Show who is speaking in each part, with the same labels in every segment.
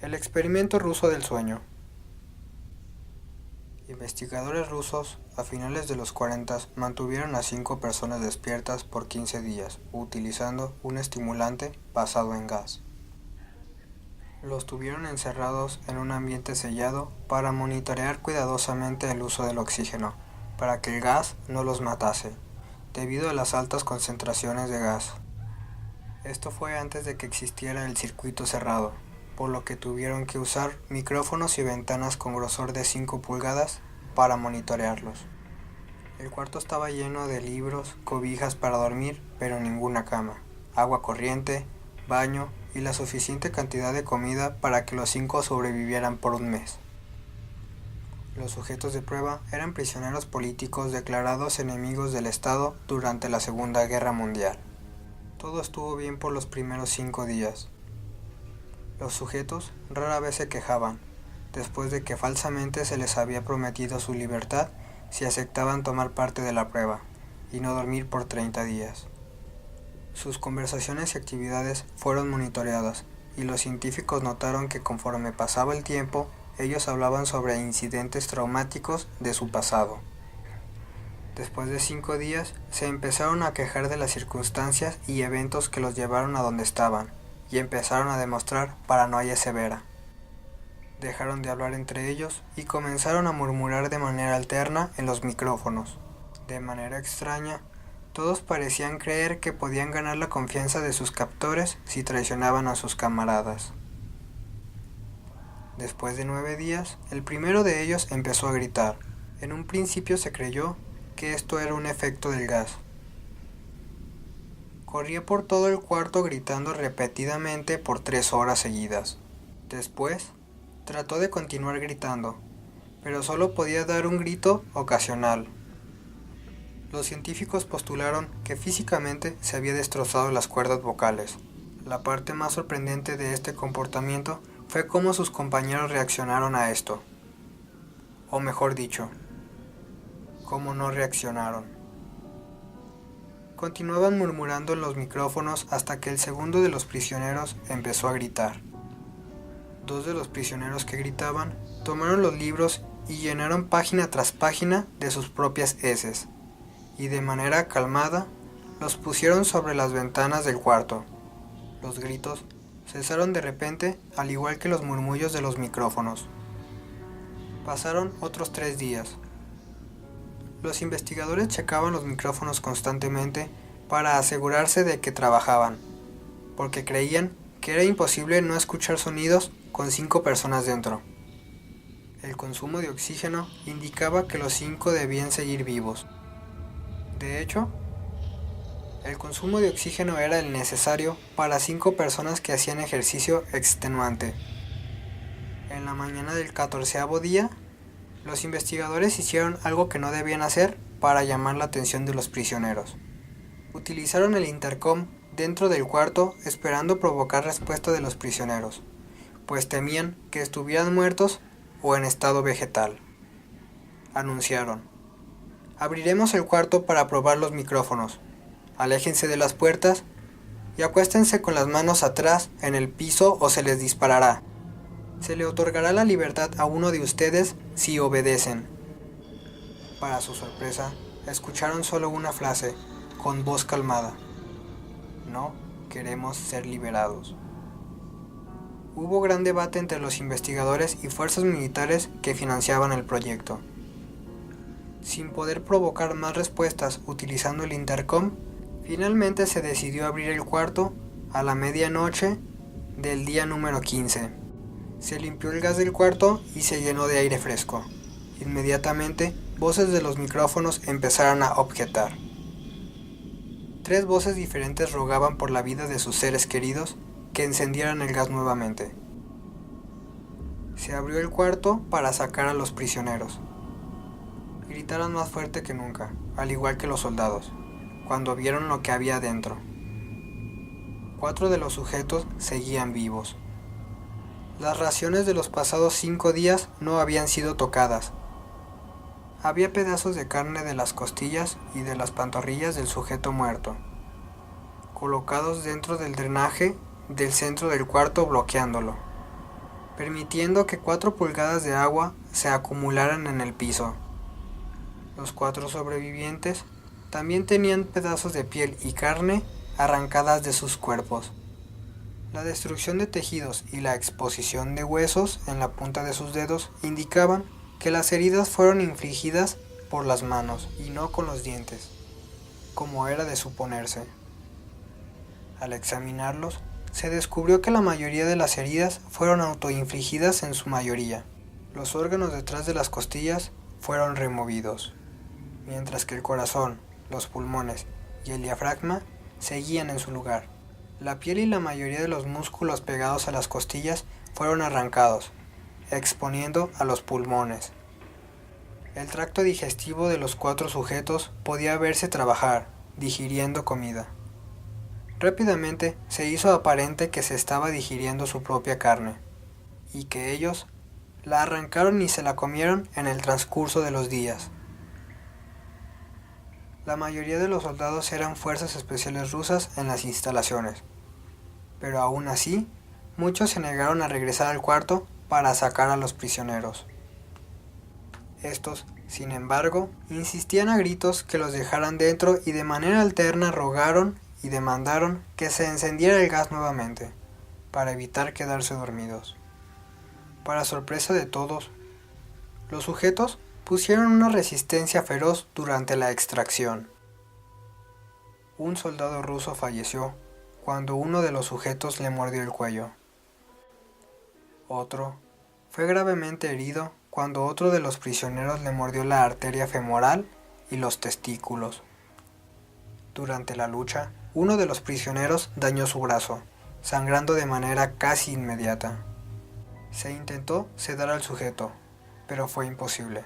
Speaker 1: El experimento ruso del sueño. Investigadores rusos a finales de los 40 mantuvieron a 5 personas despiertas por 15 días, utilizando un estimulante basado en gas. Los tuvieron encerrados en un ambiente sellado para monitorear cuidadosamente el uso del oxígeno, para que el gas no los matase, debido a las altas concentraciones de gas. Esto fue antes de que existiera el circuito cerrado, por lo que tuvieron que usar micrófonos y ventanas con grosor de 5 pulgadas para monitorearlos. El cuarto estaba lleno de libros, cobijas para dormir, pero ninguna cama, agua corriente, baño y la suficiente cantidad de comida para que los 5 sobrevivieran por un mes. Los sujetos de prueba eran prisioneros políticos declarados enemigos del Estado durante la Segunda Guerra Mundial. Todo estuvo bien por los primeros 5 días. Los sujetos rara vez se quejaban, después de que falsamente se les había prometido su libertad si aceptaban tomar parte de la prueba, y no dormir por 30 días. Sus conversaciones y actividades fueron monitoreadas, y los científicos notaron que conforme pasaba el tiempo, ellos hablaban sobre incidentes traumáticos de su pasado. Después de 5 días, se empezaron a quejar de las circunstancias y eventos que los llevaron a donde estaban, y empezaron a demostrar paranoia severa. Dejaron de hablar entre ellos y comenzaron a murmurar de manera alterna en los micrófonos. De manera extraña, todos parecían creer que podían ganar la confianza de sus captores si traicionaban a sus camaradas. Después de 9 días, el primero de ellos empezó a gritar. En un principio se creyó que esto era un efecto del gas. Corría por todo el cuarto gritando repetidamente por 3 horas seguidas. Después, trató de continuar gritando, pero solo podía dar un grito ocasional. Los científicos postularon que físicamente se había destrozado las cuerdas vocales. La parte más sorprendente de este comportamiento fue cómo sus compañeros reaccionaron a esto. O mejor dicho, cómo no reaccionaron. Continuaban murmurando en los micrófonos hasta que el segundo de los prisioneros empezó a gritar. 2 de los prisioneros que gritaban tomaron los libros y llenaron página tras página de sus propias heces, y de manera calmada los pusieron sobre las ventanas del cuarto. Los gritos cesaron de repente, al igual que los murmullos de los micrófonos. Pasaron otros 3 días. Los investigadores checaban los micrófonos constantemente para asegurarse de que trabajaban, porque creían que era imposible no escuchar sonidos con 5 personas dentro. El consumo de oxígeno indicaba que los 5 debían seguir vivos. De hecho, el consumo de oxígeno era el necesario para 5 personas que hacían ejercicio extenuante. En la mañana del 14º día, los investigadores hicieron algo que no debían hacer para llamar la atención de los prisioneros. Utilizaron el intercom dentro del cuarto esperando provocar respuesta de los prisioneros, pues temían que estuvieran muertos o en estado vegetal. Anunciaron: abriremos el cuarto para probar los micrófonos. Aléjense de las puertas y acuéstense con las manos atrás en el piso o se les disparará. Se le otorgará la libertad a uno de ustedes si obedecen. Para su sorpresa, escucharon solo una frase, con voz calmada: no queremos ser liberados. Hubo gran debate entre los investigadores y fuerzas militares que financiaban el proyecto. Sin poder provocar más respuestas utilizando el intercom, finalmente se decidió abrir el cuarto a la medianoche del día número 15. Se limpió el gas del cuarto y se llenó de aire fresco. Inmediatamente, voces de los micrófonos empezaron a objetar. 3 voces diferentes rogaban por la vida de sus seres queridos que encendieran el gas nuevamente. Se abrió el cuarto para sacar a los prisioneros. Gritaron más fuerte que nunca, al igual que los soldados, cuando vieron lo que había dentro. 4 de los sujetos seguían vivos. Las raciones de los pasados 5 días no habían sido tocadas. Había pedazos de carne de las costillas y de las pantorrillas del sujeto muerto, colocados dentro del drenaje del centro del cuarto bloqueándolo. permitiendo que 4 pulgadas de agua se acumularan en el piso. Los 4 sobrevivientes también tenían pedazos de piel y carne arrancadas de sus cuerpos. La destrucción de tejidos y la exposición de huesos en la punta de sus dedos indicaban que las heridas fueron infligidas por las manos y no con los dientes, como era de suponerse. Al examinarlos, se descubrió que la mayoría de las heridas fueron autoinfligidas en su mayoría. Los órganos detrás de las costillas fueron removidos, mientras que el corazón, los pulmones y el diafragma seguían en su lugar. La piel y la mayoría de los músculos pegados a las costillas fueron arrancados, exponiendo a los pulmones. El tracto digestivo de los 4 sujetos podía verse trabajar, digiriendo comida. Rápidamente se hizo aparente que se estaba digiriendo su propia carne, y que ellos la arrancaron y se la comieron en el transcurso de los días. La mayoría de los soldados eran fuerzas especiales rusas en las instalaciones, pero aún así, muchos se negaron a regresar al cuarto para sacar a los prisioneros. Estos, sin embargo, insistían a gritos que los dejaran dentro y de manera alterna rogaron y demandaron que se encendiera el gas nuevamente, para evitar quedarse dormidos. Para sorpresa de todos, los sujetos pusieron una resistencia feroz durante la extracción. Un soldado ruso falleció cuando uno de los sujetos le mordió el cuello. Otro fue gravemente herido cuando otro de los prisioneros le mordió la arteria femoral y los testículos. Durante la lucha, uno de los prisioneros dañó su brazo, sangrando de manera casi inmediata. Se intentó sedar al sujeto, pero fue imposible.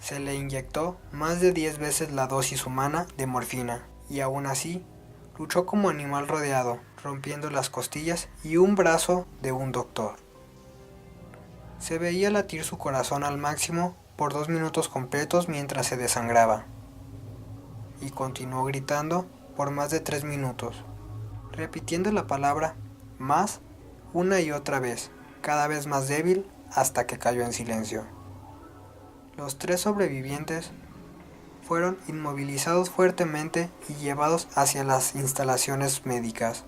Speaker 1: Se le inyectó más de 10 veces la dosis humana de morfina, y aún así, luchó como animal rodeado, rompiendo las costillas y un brazo de un doctor. Se veía latir su corazón al máximo por 2 minutos completos mientras se desangraba, y continuó gritando por más de 3 minutos, repitiendo la palabra más una y otra vez, cada vez más débil hasta que cayó en silencio. Los 3 sobrevivientes fueron inmovilizados fuertemente y llevados hacia las instalaciones médicas.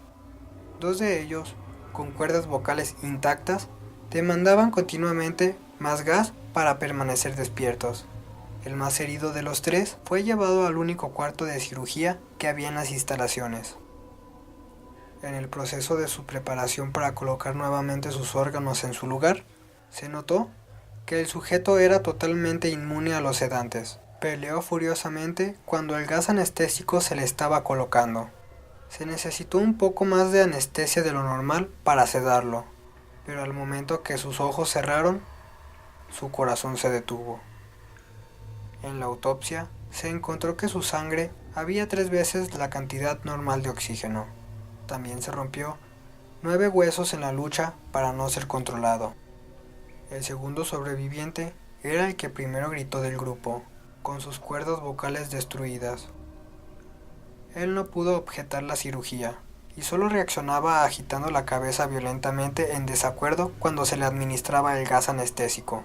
Speaker 1: 2 de ellos, con cuerdas vocales intactas, demandaban continuamente más gas para permanecer despiertos. El más herido de los 3 fue llevado al único cuarto de cirugía que había en las instalaciones. En el proceso de su preparación para colocar nuevamente sus órganos en su lugar, se notó que el sujeto era totalmente inmune a los sedantes. Peleó furiosamente cuando el gas anestésico se le estaba colocando. Se necesitó un poco más de anestesia de lo normal para sedarlo, pero al momento que sus ojos cerraron, su corazón se detuvo. En la autopsia, se encontró que su sangre había 3 veces la cantidad normal de oxígeno. También se rompió 9 huesos en la lucha para no ser controlado. El segundo sobreviviente era el que primero gritó del grupo, con sus cuerdas vocales destruidas. Él no pudo objetar la cirugía, y solo reaccionaba agitando la cabeza violentamente en desacuerdo cuando se le administraba el gas anestésico.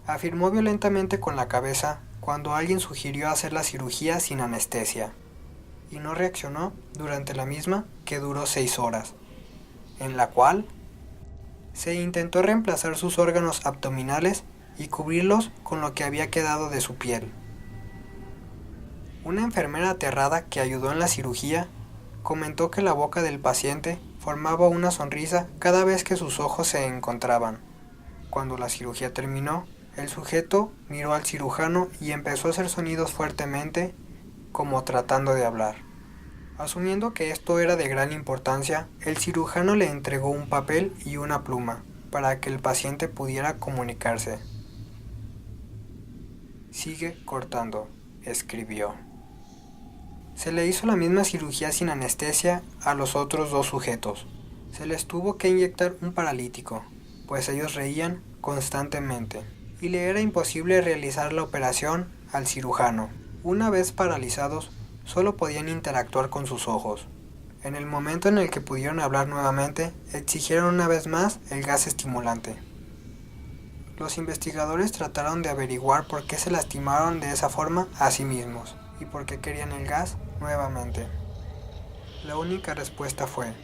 Speaker 1: Afirmó violentamente con la cabeza cuando alguien sugirió hacer la cirugía sin anestesia, y no reaccionó durante la misma, que duró 6 horas, en la cual se intentó reemplazar sus órganos abdominales y cubrirlos con lo que había quedado de su piel. Una enfermera aterrada que ayudó en la cirugía comentó que la boca del paciente formaba una sonrisa cada vez que sus ojos se encontraban. Cuando la cirugía terminó, el sujeto miró al cirujano y empezó a hacer sonidos fuertemente, como tratando de hablar. Asumiendo que esto era de gran importancia, el cirujano le entregó un papel y una pluma para que el paciente pudiera comunicarse. «Sigue cortando», escribió. Se le hizo la misma cirugía sin anestesia a los otros 2 sujetos. Se les tuvo que inyectar un paralítico, pues ellos reían constantemente, y le era imposible realizar la operación al cirujano. Una vez paralizados, solo podían interactuar con sus ojos. En el momento en el que pudieron hablar nuevamente, exigieron una vez más el gas estimulante. Los investigadores trataron de averiguar por qué se lastimaron de esa forma a sí mismos y por qué querían el gas nuevamente. La única respuesta fue: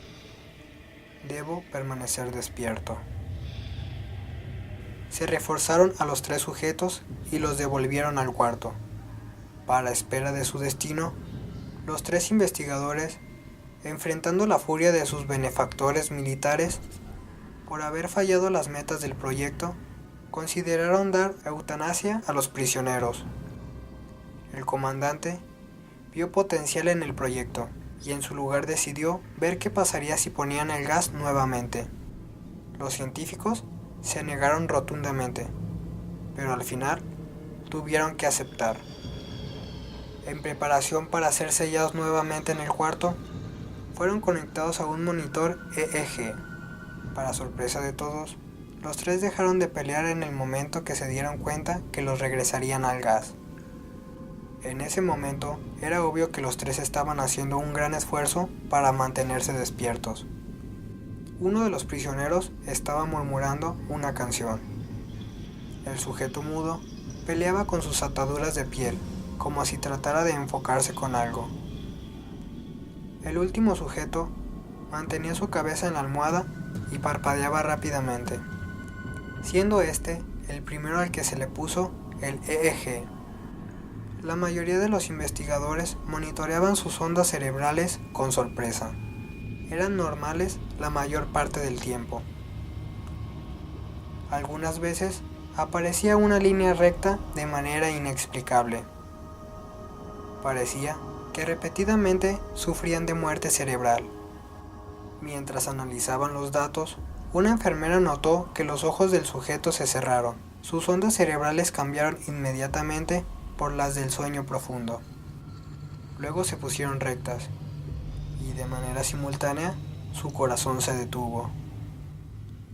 Speaker 1: debo permanecer despierto. Se reforzaron a los 3 sujetos y los devolvieron al cuarto. Para espera de su destino, los 3 investigadores, enfrentando la furia de sus benefactores militares por haber fallado las metas del proyecto, consideraron dar eutanasia a los prisioneros. El comandante vio potencial en el proyecto y en su lugar decidió ver qué pasaría si ponían el gas nuevamente. Los científicos se negaron rotundamente, pero al final tuvieron que aceptar. En preparación para ser sellados nuevamente en el cuarto, fueron conectados a un monitor EEG. Para sorpresa de todos, los 3 dejaron de pelear en el momento que se dieron cuenta que los regresarían al gas. En ese momento, era obvio que los 3 estaban haciendo un gran esfuerzo para mantenerse despiertos. Uno de los prisioneros estaba murmurando una canción. El sujeto mudo peleaba con sus ataduras de piel, como si tratara de enfocarse con algo. El último sujeto mantenía su cabeza en la almohada y parpadeaba rápidamente, siendo este el primero al que se le puso el EEG. La mayoría de los investigadores monitoreaban sus ondas cerebrales con sorpresa. Eran normales la mayor parte del tiempo. Algunas veces aparecía una línea recta de manera inexplicable. Parecía que repetidamente sufrían de muerte cerebral. Mientras analizaban los datos, una enfermera notó que los ojos del sujeto se cerraron. Sus ondas cerebrales cambiaron inmediatamente por las del sueño profundo. Luego se pusieron rectas, y de manera simultánea, su corazón se detuvo.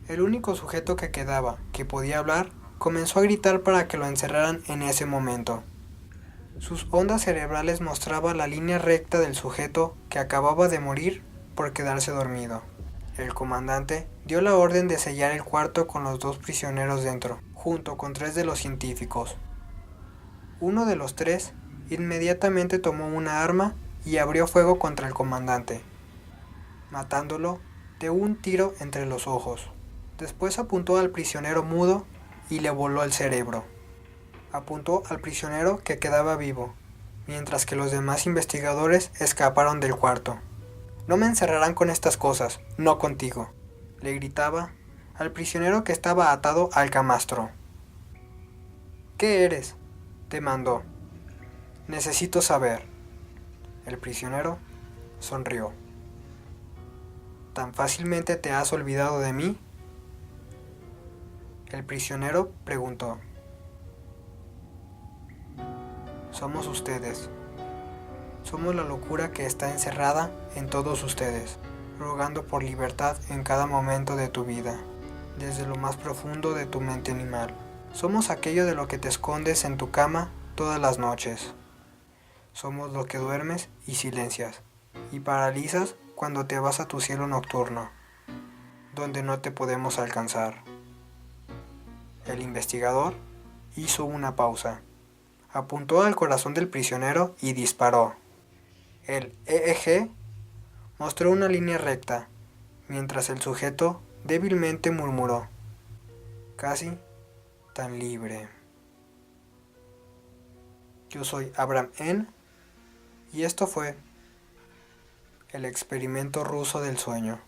Speaker 1: El único sujeto que quedaba, que podía hablar, comenzó a gritar para que lo encerraran en ese momento. Sus ondas cerebrales mostraban la línea recta del sujeto que acababa de morir por quedarse dormido. El comandante dio la orden de sellar el cuarto con los 2 prisioneros dentro, junto con 3 de los científicos. Uno de los 3 inmediatamente tomó una arma y abrió fuego contra el comandante, matándolo de un tiro entre los ojos. Después apuntó al prisionero mudo y le voló el cerebro. Apuntó al prisionero que quedaba vivo, mientras que los demás investigadores escaparon del cuarto. «No me encerrarán con estas cosas, no contigo», le gritaba al prisionero que estaba atado al camastro. «¿Qué eres?», demandó. «Necesito saber». El prisionero sonrió. «¿Tan fácilmente te has olvidado de mí?», el prisionero preguntó. «Somos ustedes. Somos la locura que está encerrada en todos ustedes, rogando por libertad en cada momento de tu vida, desde lo más profundo de tu mente animal. Somos aquello de lo que te escondes en tu cama todas las noches. Somos lo que duermes y silencias, y paralizas cuando te vas a tu cielo nocturno, donde no te podemos alcanzar». El investigador hizo una pausa, apuntó al corazón del prisionero y disparó. El EEG mostró una línea recta, mientras el sujeto débilmente murmuró, «casi tan libre». Yo soy Abraham N. y esto fue el experimento ruso del sueño.